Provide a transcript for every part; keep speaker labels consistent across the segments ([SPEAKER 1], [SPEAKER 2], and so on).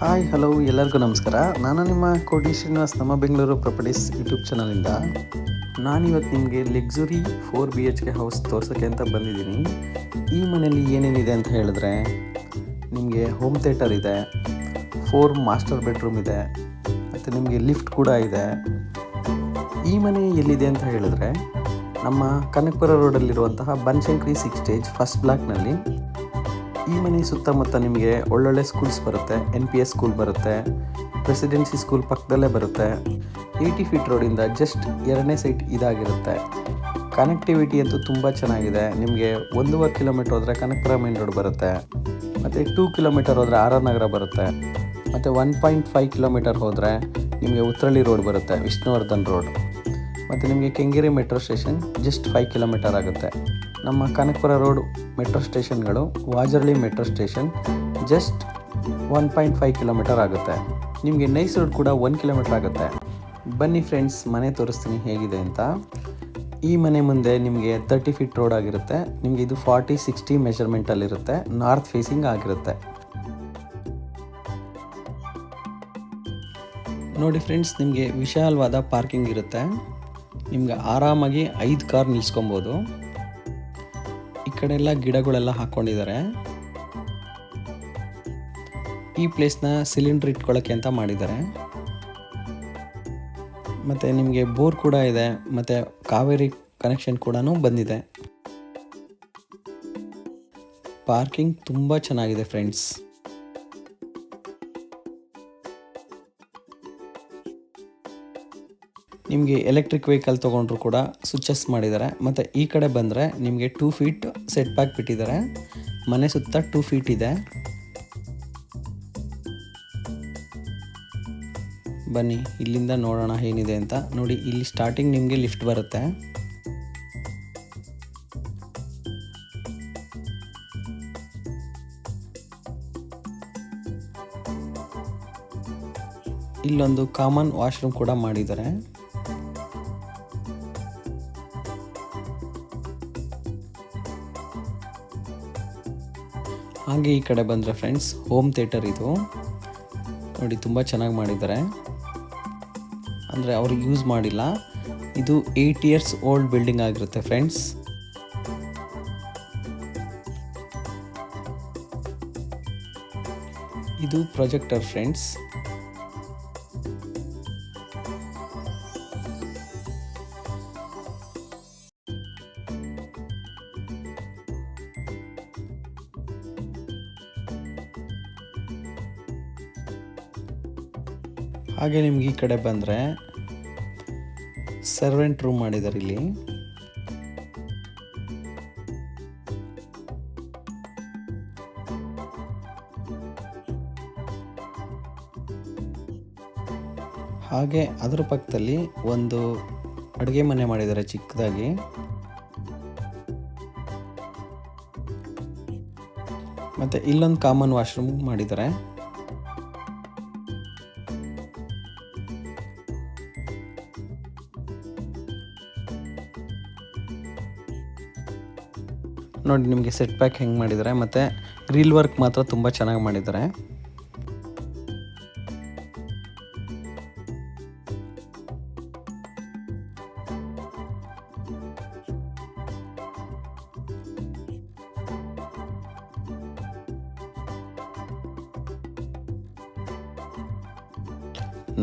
[SPEAKER 1] Hi hello ಎಲ್ಲರಿಗೂ ನಮಸ್ಕಾರ. ನಾನು ನಿಮ್ಮ ಕೋಟಿ ಶ್ರೀನಿವಾಸ್, ನಮ್ಮ ಬೆಂಗಳೂರು ಪ್ರಾಪರ್ಟೀಸ್ ಯೂಟ್ಯೂಬ್ ಚಾನಲಿಂದ. ನಾನಿವತ್ತು ನಿಮಗೆ ಲಕ್ಸುರಿ 4 BHK ಹೌಸ್ ತೋರ್ಸೋಕ್ಕೆ ಅಂತ ಬಂದಿದ್ದೀನಿ. ಈ ಮನೆಯಲ್ಲಿ ಏನೇನಿದೆ ಅಂತ ಹೇಳಿದ್ರೆ, ನಿಮಗೆ ಹೋಮ್ ಥಿಯೇಟರ್ ಇದೆ, 4 ಮಾಸ್ಟರ್ ಬೆಡ್ರೂಮ್ ಇದೆ, ಮತ್ತು ನಿಮಗೆ ಲಿಫ್ಟ್ ಕೂಡ ಇದೆ. ಈ ಮನೆ ಎಲ್ಲಿದೆ ಅಂತ ಹೇಳಿದ್ರೆ, ನಮ್ಮ ಕನಕಪುರ ರೋಡಲ್ಲಿರುವಂತಹ ಬನಶಂಕರಿ 6 ಸ್ಟೇಜ್ ಫಸ್ಟ್ ಬ್ಲಾಕ್ನಲ್ಲಿ. ಈ ಮನೆ ಸುತ್ತಮುತ್ತ ನಿಮಗೆ ಒಳ್ಳೊಳ್ಳೆ ಸ್ಕೂಲ್ಸ್ ಬರುತ್ತೆ. NPS ಸ್ಕೂಲ್ ಬರುತ್ತೆ, ಪ್ರೆಸಿಡೆನ್ಸಿ ಸ್ಕೂಲ್ ಪಕ್ಕದಲ್ಲೇ ಬರುತ್ತೆ. 80 ಫೀಟ್ ರೋಡಿಂದ ಜಸ್ಟ್ 2ನೇ ಸೈಟ್ ಇದಾಗಿರುತ್ತೆ. ಕನೆಕ್ಟಿವಿಟಿ ಅಂತೂ ತುಂಬ ಚೆನ್ನಾಗಿದೆ. ನಿಮಗೆ 1.5 ಕಿಲೋಮೀಟರ್ ಹೋದರೆ ಕನಕಪುರ ಮೇನ್ ರೋಡ್ ಬರುತ್ತೆ, ಮತ್ತು 2 ಕಿಲೋಮೀಟರ್ ಹೋದರೆ RR ನಗರ ಬರುತ್ತೆ, ಮತ್ತು 1.5 ಕಿಲೋಮೀಟರ್ ಹೋದರೆ ನಿಮಗೆ ಉತ್ರಳ್ಳಿ ರೋಡ್ ಬರುತ್ತೆ, ವಿಷ್ಣುವರ್ಧನ್ ರೋಡ್, ಮತ್ತು ನಿಮಗೆ Kengeri metro station just 5 kilometre ಆಗುತ್ತೆ. ನಮ್ಮ ಕನಕಪುರ ರೋಡ್ ಮೆಟ್ರೋ ಸ್ಟೇಷನ್ಗಳು ವಾಜರ್ಳಿ ಮೆಟ್ರೋ ಸ್ಟೇಷನ್ ಜಸ್ಟ್ 1.5 ಕಿಲೋಮೀಟರ್ ಆಗುತ್ತೆ. ನಿಮಗೆ ನೈಸ್ ರೋಡ್ ಕೂಡ 1 ಕಿಲೋಮೀಟರ್ ಆಗುತ್ತೆ. ಬನ್ನಿ ಫ್ರೆಂಡ್ಸ್, ಮನೆ ತೋರಿಸ್ತೀನಿ ಹೇಗಿದೆ ಅಂತ. ಈ ಮನೆ ಮುಂದೆ ನಿಮಗೆ 30 ಫೀಟ್ ರೋಡ್ ಆಗಿರುತ್ತೆ. ನಿಮಗೆ ಇದು 40-60 ಮೆಷರ್ಮೆಂಟಲ್ಲಿರುತ್ತೆ, ನಾರ್ತ್ ಫೇಸಿಂಗ್ ಆಗಿರುತ್ತೆ. ನೋಡಿ ಫ್ರೆಂಡ್ಸ್, ನಿಮಗೆ ವಿಶಾಲವಾದ ಪಾರ್ಕಿಂಗ್ ಇರುತ್ತೆ. ನಿಮ್ಗೆ ಆರಾಮಾಗಿ 5 ಕಾರ್ ನಿಲ್ಸ್ಕೊಬೋದು. ಈ ಕಡೆ ಎಲ್ಲ ಗಿಡಗಳೆಲ್ಲ ಹಾಕ್ಕೊಂಡಿದ್ದಾರೆ. ಈ ಪ್ಲೇಸ್ನ ಸಿಲಿಂಡ್ರ್ ಇಟ್ಕೊಳ್ಳೋಕ್ಕೆ ಅಂತ ಮಾಡಿದ್ದಾರೆ. ಮತ್ತು ನಿಮಗೆ ಬೋರ್ ಕೂಡ ಇದೆ, ಮತ್ತು ಕಾವೇರಿ ಕನೆಕ್ಷನ್ ಕೂಡ ಬಂದಿದೆ. ಪಾರ್ಕಿಂಗ್ ತುಂಬ ಚೆನ್ನಾಗಿದೆ ಫ್ರೆಂಡ್ಸ್. ನಿಮಗೆ ಎಲೆಕ್ಟ್ರಿಕ್ ವೆಹಿಕಲ್ ತೊಗೊಂಡ್ರು ಕೂಡ ಸ್ವಿಚಸ್ ಮಾಡಿದ್ದಾರೆ. ಮತ್ತು ಈ ಕಡೆ ಬಂದರೆ ನಿಮಗೆ 2 ಫೀಟ್ ಸೆಟ್ ಬ್ಯಾಕ್ ಬಿಟ್ಟಿದ್ದಾರೆ. ಮನೆ ಸುತ್ತ 2 ಫೀಟ್ ಇದೆ. ಬನ್ನಿ ಇಲ್ಲಿಂದ ನೋಡೋಣ ಏನಿದೆ ಅಂತ. ನೋಡಿ, ಇಲ್ಲಿ ಸ್ಟಾರ್ಟಿಂಗ್ ನಿಮಗೆ ಲಿಫ್ಟ್ ಬರುತ್ತೆ. ಇಲ್ಲೊಂದು ಕಾಮನ್ ವಾಶ್ರೂಮ್ ಕೂಡ ಮಾಡಿದ್ದಾರೆ. ಹಾಗೆ ಈ ಕಡೆ ಬಂದರೆ ಫ್ರೆಂಡ್ಸ್, ಹೋಮ್ ಥಿಯೇಟರ್ ಇದು. ನೋಡಿ, ತುಂಬ ಚೆನ್ನಾಗಿ ಮಾಡಿದ್ದಾರೆ. ಅಂದರೆ ಅವರು ಯೂಸ್ ಮಾಡಿಲ್ಲ. ಇದು 8 ಇಯರ್ಸ್ ಓಲ್ಡ್ ಬಿಲ್ಡಿಂಗ್ ಆಗಿರುತ್ತೆ ಫ್ರೆಂಡ್ಸ್. ಇದು ಪ್ರೊಜೆಕ್ಟರ್ ಫ್ರೆಂಡ್ಸ್. ಹಾಗೆ ನಿಮ್ಗೆ ಈ ಕಡೆ ಬಂದರೆ ಸರ್ವೆಂಟ್ ರೂಮ್ ಮಾಡಿದ್ದಾರೆ ಇಲ್ಲಿ. ಹಾಗೆ ಅದರ ಪಕ್ಕದಲ್ಲಿ ಒಂದು ಅಡುಗೆ ಮನೆ ಮಾಡಿದ್ದಾರೆ ಚಿಕ್ಕದಾಗಿ. ಮತ್ತು ಇಲ್ಲೊಂದು ಕಾಮನ್ ವಾಶ್ರೂಮ್ ಮಾಡಿದ್ದಾರೆ. ನೋಡಿ, ನಿಮಗೆ ಸೆಟ್ ಬ್ಯಾಕ್ ಹೆಂಗೆ ಮಾಡಿದ್ದಾರೆ, ಮತ್ತು ಗ್ರಿಲ್ ವರ್ಕ್ ಮಾತ್ರ ತುಂಬ ಚೆನ್ನಾಗಿ ಮಾಡಿದ್ದಾರೆ.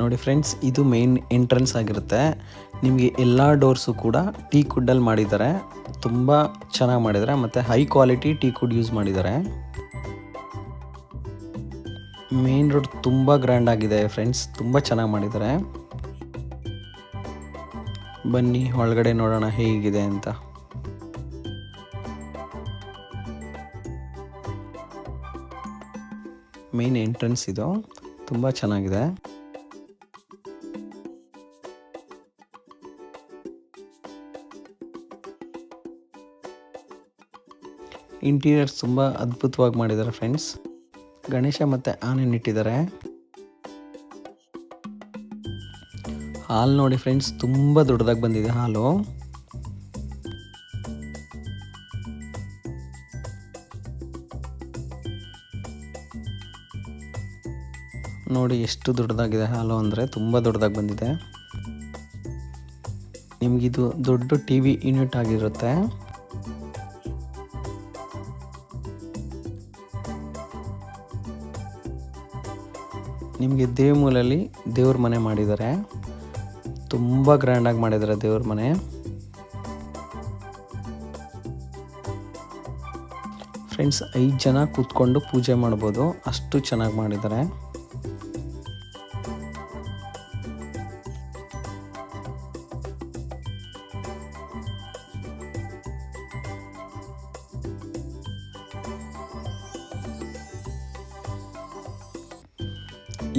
[SPEAKER 1] ನೋಡಿ ಫ್ರೆಂಡ್ಸ್, ಇದು ಮೇನ್ ಎಂಟ್ರೆನ್ಸ್ ಆಗಿರುತ್ತೆ. ನಿಮಗೆ ಎಲ್ಲ ಡೋರ್ಸು ಕೂಡ ಟೀಕ್ ವುಡ್ಡಲ್ಲಿ ಮಾಡಿದ್ದಾರೆ. ತುಂಬ ಚೆನ್ನಾಗಿ ಮಾಡಿದ್ದಾರೆ, ಮತ್ತು high quality teak wood use ಮಾಡಿದ್ದಾರೆ. ಮೇನ್ ರೋಡ್ ತುಂಬ ಗ್ರ್ಯಾಂಡ್ ಆಗಿದೆ ಫ್ರೆಂಡ್ಸ್, ತುಂಬ ಚೆನ್ನಾಗಿ ಮಾಡಿದ್ದಾರೆ. ಬನ್ನಿ ಒಳಗಡೆ ನೋಡೋಣ ಹೇಗಿದೆ ಅಂತ. ಮೇನ್ ಎಂಟ್ರೆನ್ಸ್ ಇದು ತುಂಬ ಚೆನ್ನಾಗಿದೆ. ಇಂಟೀರಿಯರ್ಸ್ ತುಂಬ ಅದ್ಭುತವಾಗಿ ಮಾಡಿದ್ದಾರೆ ಫ್ರೆಂಡ್ಸ್. ಗಣೇಶ ಮತ್ತು ಆನೆ ಇಟ್ಟಿದ್ದಾರೆ. ಹಾಲ್ ನೋಡಿ ಫ್ರೆಂಡ್ಸ್, ತುಂಬ ದೊಡ್ಡದಾಗಿ ಬಂದಿದೆ ಹಾಲು. ನೋಡಿ ಎಷ್ಟು ದೊಡ್ಡದಾಗಿದೆ ಹಾಲು ಅಂದರೆ ತುಂಬ ದೊಡ್ಡದಾಗಿ ಬಂದಿದೆ. ನಿಮಗಿದು ದೊಡ್ಡ ಟಿ ವಿ ಯೂನಿಟ್ ಆಗಿರುತ್ತೆ. ನಿಮಗೆ ದೇವಮೂಲಲ್ಲಿ ದೇವ್ರ ಮನೆ ಮಾಡಿದ್ದಾರೆ. ತುಂಬ ಗ್ರ್ಯಾಂಡಾಗಿ ಮಾಡಿದ್ದಾರೆ ದೇವ್ರ ಮನೆ. ಫ್ರೆಂಡ್ಸ್ 5 ಜನ ಕೂತ್ಕೊಂಡು ಪೂಜೆ ಮಾಡ್ಬೋದು, ಅಷ್ಟು ಚೆನ್ನಾಗಿ ಮಾಡಿದ್ದಾರೆ.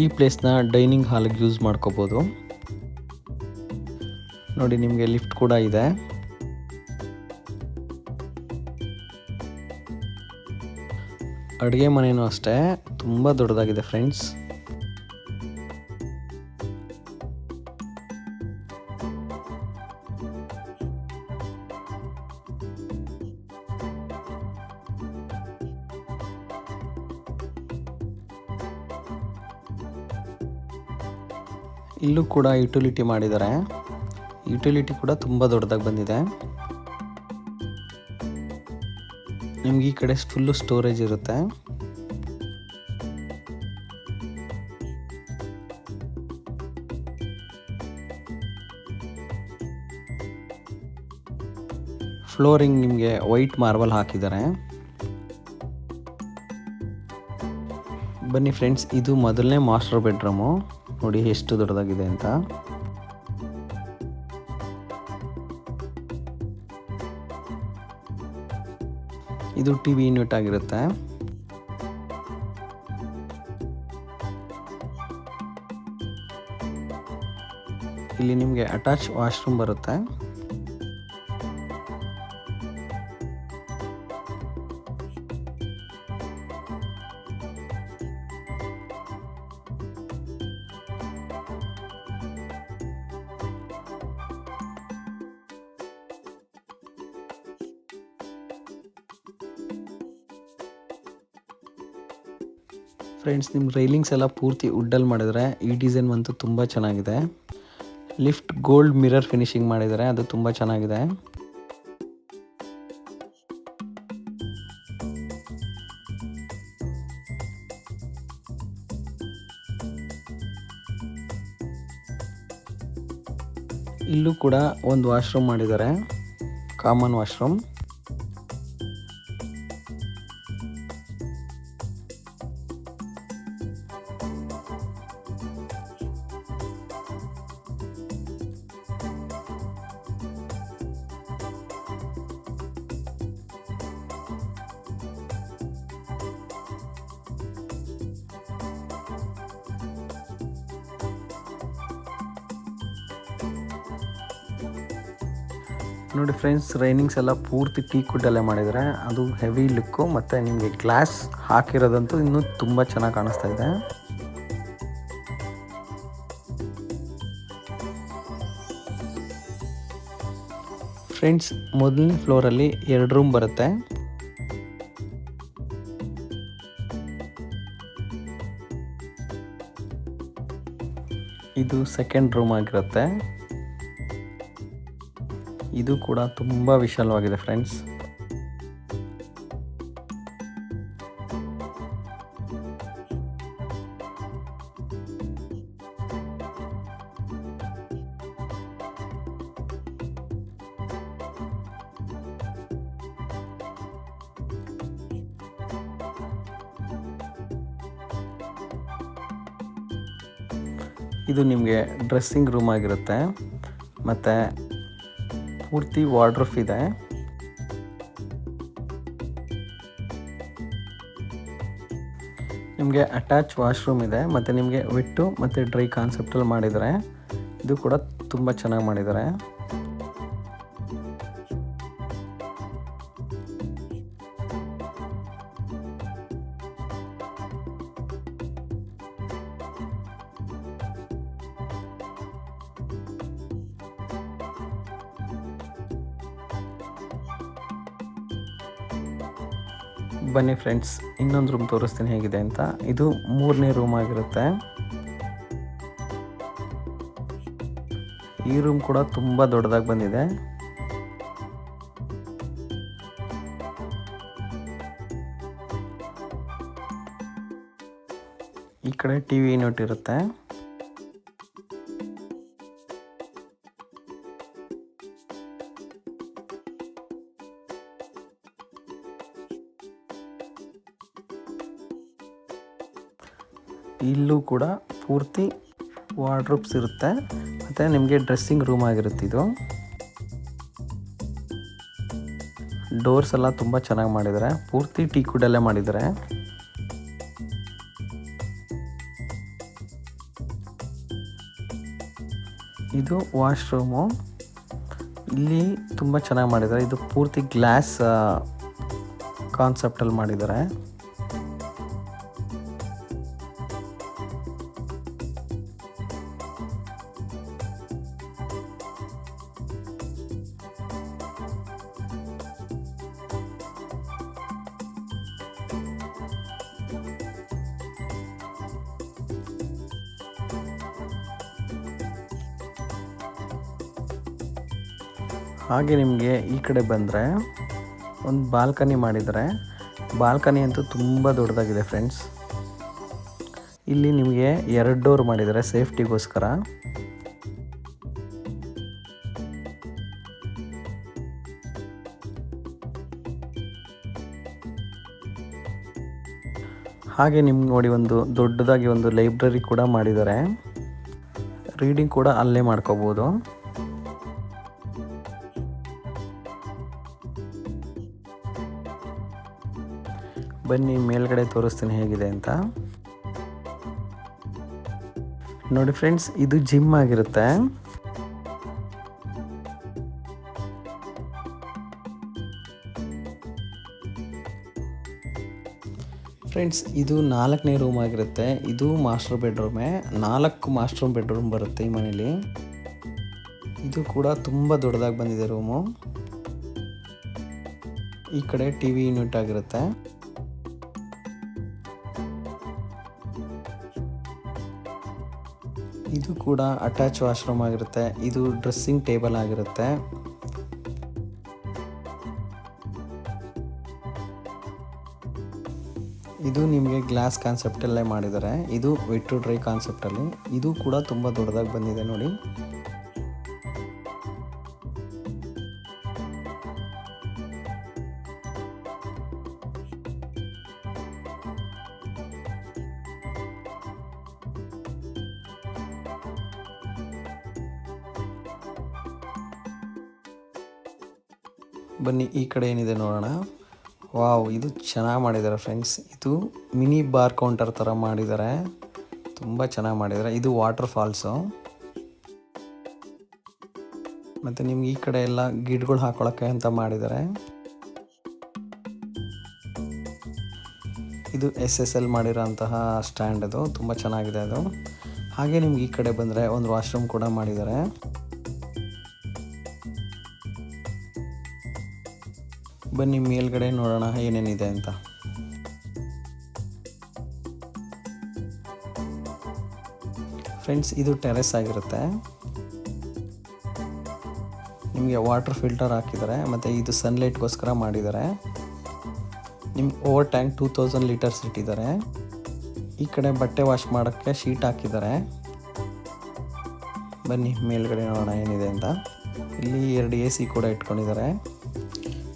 [SPEAKER 1] ಈ ಪ್ಲೇಸ್ನ ಡೈನಿಂಗ್ ಹಾಲ್ಗೆ ಯೂಸ್ ಮಾಡ್ಕೋಬೋದು. ನೋಡಿ ನಿಮಗೆ ಲಿಫ್ಟ್ ಕೂಡ ಇದೆ. ಅಡುಗೆ ಮನೆಯೂ ಅಷ್ಟೇ ತುಂಬ ದೊಡ್ಡದಾಗಿದೆ ಫ್ರೆಂಡ್ಸ್. ಇಲ್ಲೂ ಕೂಡ ಯುಟಿಲಿಟಿ ಮಾಡಿದ್ದಾರೆ. ಯುಟಿಲಿಟಿ ಕೂಡ ತುಂಬ ದೊಡ್ಡದಾಗಿ ಬಂದಿದೆ. ನಿಮ್ಗೆ ಈ ಕಡೆ ಫುಲ್ಲು ಸ್ಟೋರೇಜ್ ಇರುತ್ತೆ. ಫ್ಲೋರಿಂಗ್ ನಿಮಗೆ ವೈಟ್ ಮಾರ್ಬಲ್ ಹಾಕಿದ್ದಾರೆ. ಬನ್ನಿ ಫ್ರೆಂಡ್ಸ್, ಇದು ಮೊದಲನೇ ಮಾಸ್ಟರ್ ಬೆಡ್ರೂಮು. ನೋಡಿ ಎಷ್ಟು ದೊಡ್ಡದಾಗಿದೆ ಅಂತ. ಇದು ಟಿವಿ ಯೂನಿಟ್ ಆಗಿರುತ್ತೆ. ಇಲ್ಲಿ ನಿಮಗೆ ಅಟ್ಯಾಚ್ ವಾಶ್ರೂಮ್ ಬರುತ್ತೆ. ಫ್ರೆಂಡ್ಸ್, ನಿಮ್ಮ ರೈಲಿಂಗ್ಸ್ ಎಲ್ಲ ಪೂರ್ತಿ ವುಡ್ಡಲ್ಲಿ ಮಾಡಿದರೆ ಈ ಡಿಸೈನ್ ಅಂತೂ ತುಂಬ ಚೆನ್ನಾಗಿದೆ. ಲಿಫ್ಟ್ ಗೋಲ್ಡ್ ಮಿರರ್ ಫಿನಿಶಿಂಗ್ ಮಾಡಿದ್ದಾರೆ, ಅದು ತುಂಬ ಚೆನ್ನಾಗಿದೆ. ಇಲ್ಲೂ ಕೂಡ ಒಂದು ವಾಶ್ರೂಮ್ ಮಾಡಿದ್ದಾರೆ, ಕಾಮನ್ ವಾಶ್ರೂಮ್. ನೋಡಿ ಫ್ರೆಂಡ್ಸ್, ರೈನಿಂಗ್ಸ್ ಎಲ್ಲ ಪೂರ್ತಿ ಟೀಕ್ ವುಡ್ಡಲ್ಲೇ ಮಾಡಿದ್ದಾರೆ. ಅದು ಹೆವಿ ಲುಕ್ಕು, ಮತ್ತು ನಿಮಗೆ ಗ್ಲಾಸ್ ಹಾಕಿರೋದಂತೂ ಇನ್ನೂ ತುಂಬ ಚೆನ್ನಾಗಿ ಕಾಣಿಸ್ತಾ ಇದೆ. ಫ್ರೆಂಡ್ಸ್, ಮೊದಲನೇ ಫ್ಲೋರಲ್ಲಿ 2 ರೂಮ್ ಬರುತ್ತೆ. ಇದು ಸೆಕೆಂಡ್ ರೂಮ್ ಆಗಿರುತ್ತೆ. ಇದು ಕೂಡ ತುಂಬ ವಿಶಾಲವಾಗಿದೆ ಫ್ರೆಂಡ್ಸ್. ಇದು ನಿಮಗೆ ಡ್ರೆಸ್ಸಿಂಗ್ ರೂಮ್ ಆಗಿರುತ್ತೆ, ಮತ್ತು ಪೂರ್ತಿ ವಾರ್ಡ್ರೋಬ್ ಇದೆ. ನಿಮಗೆ ಅಟ್ಯಾಚ್ ವಾಶ್ರೂಮ್ ಇದೆ, ಮತ್ತು ನಿಮಗೆ ವೆಟ್ಟು ಮತ್ತು ಡ್ರೈ ಕಾನ್ಸೆಪ್ಟಲ್ಲಿ ಮಾಡಿದ್ದಾರೆ. ಇದು ಕೂಡ ತುಂಬ ಚೆನ್ನಾಗಿ ಮಾಡಿದ್ದಾರೆ. ಬನ್ನಿ ಫ್ರೆಂಡ್ಸ್, ಇನ್ನೊಂದು ರೂಮ್ ತೋರಿಸ್ತೀನಿ ಹೇಗಿದೆ ಅಂತ. ಇದು 3ನೇ ರೂಮ್ ಆಗಿರುತ್ತೆ. ಈ ರೂಮ್ ಕೂಡ ತುಂಬ ದೊಡ್ಡದಾಗಿ ಬಂದಿದೆ. ಈ ಕಡೆ ಟಿವಿ ಯೂನಿಟ್ ಇರುತ್ತೆ. ಇಲ್ಲೂ ಕೂಡ ಪೂರ್ತಿ ವಾರ್ಡ್ರೋಬ್ಸ್ ಇರುತ್ತೆ ಮತ್ತು ನಿಮಗೆ ಡ್ರೆಸ್ಸಿಂಗ್ ರೂಮ್ ಆಗಿರುತ್ತೆ. ಇದು ಡೋರ್ಸ್ ಎಲ್ಲ ತುಂಬ ಚೆನ್ನಾಗಿ ಮಾಡಿದ್ದಾರೆ, ಪೂರ್ತಿ ಟೀಕುಡಲ್ಲೇ ಮಾಡಿದ್ದಾರೆ. ಇದು ವಾಶ್ರೂಮು, ಇಲ್ಲಿ ತುಂಬ ಚೆನ್ನಾಗಿ ಮಾಡಿದ್ದಾರೆ. ಇದು ಪೂರ್ತಿ ಗ್ಲಾಸ್ ಕಾನ್ಸೆಪ್ಟಲ್ಲಿ ಮಾಡಿದ್ದಾರೆ. ಹಾಗೆ ನಿಮಗೆ ಈ ಕಡೆ ಬಂದರೆ ಒಂದು ಬಾಲ್ಕನಿ ಮಾಡಿದ್ದಾರೆ. ಬಾಲ್ಕನಿ ಅಂತೂ ತುಂಬ ದೊಡ್ಡದಾಗಿದೆ ಫ್ರೆಂಡ್ಸ್. ಇಲ್ಲಿ ನಿಮಗೆ 2 ಡೋರ್ ಮಾಡಿದ್ದಾರೆ ಸೇಫ್ಟಿಗೋಸ್ಕರ. ಹಾಗೆ ನಿಮ್ಗೆ ನೋಡಿ ಒಂದು ದೊಡ್ಡದಾಗಿ ಒಂದು ಲೈಬ್ರರಿ ಕೂಡ ಮಾಡಿದ್ದಾರೆ. ರೀಡಿಂಗ್ ಕೂಡ ಅಲ್ಲೇ ಮಾಡ್ಕೋಬೋದು. ಬನ್ನಿ ಮೇಲ್ಗಡೆ ತೋರಿಸ್ತೀನಿ ಹೇಗಿದೆ ಅಂತ. ನೋಡಿ ಫ್ರೆಂಡ್ಸ್, ಇದು ಜಿಮ್ ಆಗಿರುತ್ತೆ. ಫ್ರೆಂಡ್ಸ್, ಇದು 4ನೇ ರೂಮ್ ಆಗಿರುತ್ತೆ. ಇದು ಮಾಸ್ಟರ್ ಬೆಡ್ರೂಮೇ. 4 ಮಾಸ್ಟರ್ ಬೆಡ್ರೂಮ್ ಬರುತ್ತೆ ಈ ಮನೇಲಿ. ಇದು ಕೂಡ ತುಂಬ ದೊಡ್ಡದಾಗಿ ಬಂದಿದೆ ರೂಮು. ಈ ಕಡೆ ಟಿವಿ ಯೂನಿಟ್ ಆಗಿರುತ್ತೆ. ಇದು ಕೂಡ ಅಟ್ಯಾಚ್ ವಾಶ್ರೂಮ್ ಆಗಿರುತ್ತೆ. ಇದು ಡ್ರೆಸ್ಸಿಂಗ್ ಟೇಬಲ್ ಆಗಿರುತ್ತೆ. ಇದು ನಿಮಗೆ ಗ್ಲಾಸ್ ಕಾನ್ಸೆಪ್ಟಲ್ಲೇ ಮಾಡಿದ್ದಾರೆ. ಇದು ವೆಟ್ ಟು ಡ್ರೈ ಕಾನ್ಸೆಪ್ಟಲ್ಲಿ. ಇದು ಕೂಡ ತುಂಬ ದೊಡ್ಡದಾಗಿ ಬಂದಿದೆ ನೋಡಿ. ಬನ್ನಿ ಈ ಕಡೆ ಏನಿದೆ ನೋಡೋಣ. ವಾವ್, ಇದು ಚೆನ್ನಾಗಿ ಮಾಡಿದ್ದಾರೆ ಫ್ರೆಂಡ್ಸ್. ಇದು ಮಿನಿ ಬಾರ್ ಕೌಂಟರ್ ಥರ ಮಾಡಿದ್ದಾರೆ, ತುಂಬ ಚೆನ್ನಾಗಿ ಮಾಡಿದ್ದಾರೆ. ಇದು ವಾಟರ್ ಫಾಲ್ಸು. ಮತ್ತು ನಿಮ್ಗೆ ಈ ಕಡೆ ಎಲ್ಲ ಗಿಡಗಳು ಹಾಕೊಳ್ಳೋಕ್ಕೆ ಅಂತ ಮಾಡಿದ್ದಾರೆ. ಇದು SSL ಮಾಡಿರೋಂತಹ ಸ್ಟ್ಯಾಂಡ್, ಅದು ತುಂಬ ಚೆನ್ನಾಗಿದೆ ಅದು. ಹಾಗೆ ನಿಮ್ಗೆ ಈ ಕಡೆ ಬಂದರೆ ಒಂದು ವಾಶ್ರೂಮ್ ಕೂಡ ಮಾಡಿದ್ದಾರೆ. ಬನ್ನಿ ಮೇಲ್ಗಡೆ ನೋಡೋಣ ಏನೇನಿದೆ ಅಂತ. ಫ್ರೆಂಡ್ಸ್, ಇದು ಟೆರೆಸ್ ಆಗಿರುತ್ತೆ. ನಿಮಗೆ ವಾಟರ್ ಫಿಲ್ಟರ್ ಹಾಕಿದ್ದಾರೆ ಮತ್ತು ಇದು ಸನ್ಲೈಟ್ಗೋಸ್ಕರ ಮಾಡಿದ್ದಾರೆ. ನಿಮ್ಗೆ ಓವರ್ ಟ್ಯಾಂಕ್ 2000 ಲೀಟರ್ಸ್ ಇಟ್ಟಿದ್ದಾರೆ. ಈ ಕಡೆ ಬಟ್ಟೆ ವಾಶ್ ಮಾಡೋಕ್ಕೆ ಶೀಟ್ ಹಾಕಿದ್ದಾರೆ. ಬನ್ನಿ ಮೇಲ್ಗಡೆ ನೋಡೋಣ ಏನಿದೆ ಅಂತ. ಇಲ್ಲಿ 2 AC ಕೂಡ ಇಟ್ಕೊಂಡಿದ್ದಾರೆ.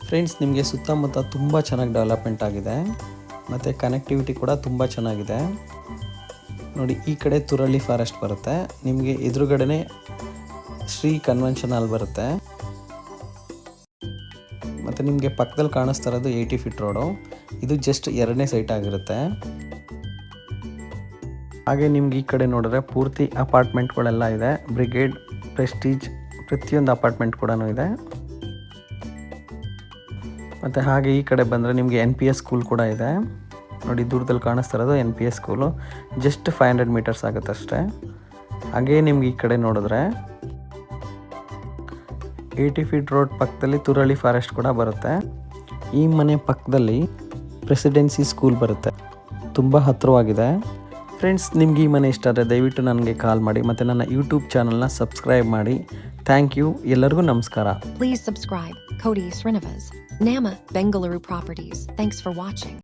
[SPEAKER 1] ಫ್ರೆಂಡ್ಸ್, ನಿಮಗೆ ಸುತ್ತಮುತ್ತ ತುಂಬ ಚೆನ್ನಾಗಿ ಡೆವಲಪ್ಮೆಂಟ್ ಆಗಿದೆ ಮತ್ತು ಕನೆಕ್ಟಿವಿಟಿ ಕೂಡ ತುಂಬ ಚೆನ್ನಾಗಿದೆ ನೋಡಿ. ಈ ಕಡೆ ತುರಳಿ ಫಾರೆಸ್ಟ್ ಬರುತ್ತೆ, ನಿಮಗೆ ಎದುರುಗಡೆನೇ ಶ್ರೀ ಕನ್ವೆನ್ಷನ್ ಹಾಲ್ ಬರುತ್ತೆ. ಮತ್ತು ನಿಮಗೆ ಪಕ್ಕದಲ್ಲಿ ಕಾಣಿಸ್ತಾ ಇರೋದು 80 ಫೀಟ್ ರೋಡು. ಇದು ಜಸ್ಟ್ 2ನೇ ಸೈಟ್ ಆಗಿರುತ್ತೆ. ಹಾಗೆ ನಿಮ್ಗೆ ಈ ಕಡೆ ನೋಡಿದ್ರೆ ಪೂರ್ತಿ ಅಪಾರ್ಟ್ಮೆಂಟ್ಗಳೆಲ್ಲ ಇದೆ. ಬ್ರಿಗೇಡ್, ಪ್ರೆಸ್ಟೀಜ್, ಪ್ರತಿಯೊಂದು ಅಪಾರ್ಟ್ಮೆಂಟ್ ಕೂಡ ಇದೆ. ಮತ್ತು ಹಾಗೆ ಈ ಕಡೆ ಬಂದರೆ ನಿಮಗೆ NPS ಸ್ಕೂಲ್ ಕೂಡ ಇದೆ ನೋಡಿ. ದೂರದಲ್ಲಿ ಕಾಣಿಸ್ತಾ ಇರೋದು NPS ಸ್ಕೂಲು. ಜಸ್ಟ್ 500 ಮೀಟರ್ಸ್ ಆಗುತ್ತೆ ಅಷ್ಟೇ. ಹಾಗೆ ನಿಮ್ಗೆ ಈ ಕಡೆ ನೋಡಿದ್ರೆ 80 ಫೀಟ್ ರೋಡ್ ಪಕ್ಕದಲ್ಲಿ ತುರಳಿ ಫಾರೆಸ್ಟ್ ಕೂಡ ಬರುತ್ತೆ. ಈ ಮನೆ ಪಕ್ಕದಲ್ಲಿ ಪ್ರೆಸಿಡೆನ್ಸಿ ಸ್ಕೂಲ್ ಬರುತ್ತೆ, ತುಂಬ ಹತ್ತಿರವಾಗಿದೆ. ಫ್ರೆಂಡ್ಸ್, ನಿಮ್ಗೆ ಈ ಮನೆ ಇಷ್ಟ ಆದರೆ ದಯವಿಟ್ಟು ನನಗೆ ಕಾಲ್ ಮಾಡಿ ಮತ್ತು ನನ್ನ ಯೂಟ್ಯೂಬ್ ಚಾನಲ್ನ ಸಬ್ಸ್ಕ್ರೈಬ್ ಮಾಡಿ. Thank you. ಎಲ್ಲರಿಗೂ ನಮಸ್ಕಾರ.
[SPEAKER 2] Please subscribe Kodi Srinivas, Nama, Bengaluru Properties. Thanks for watching.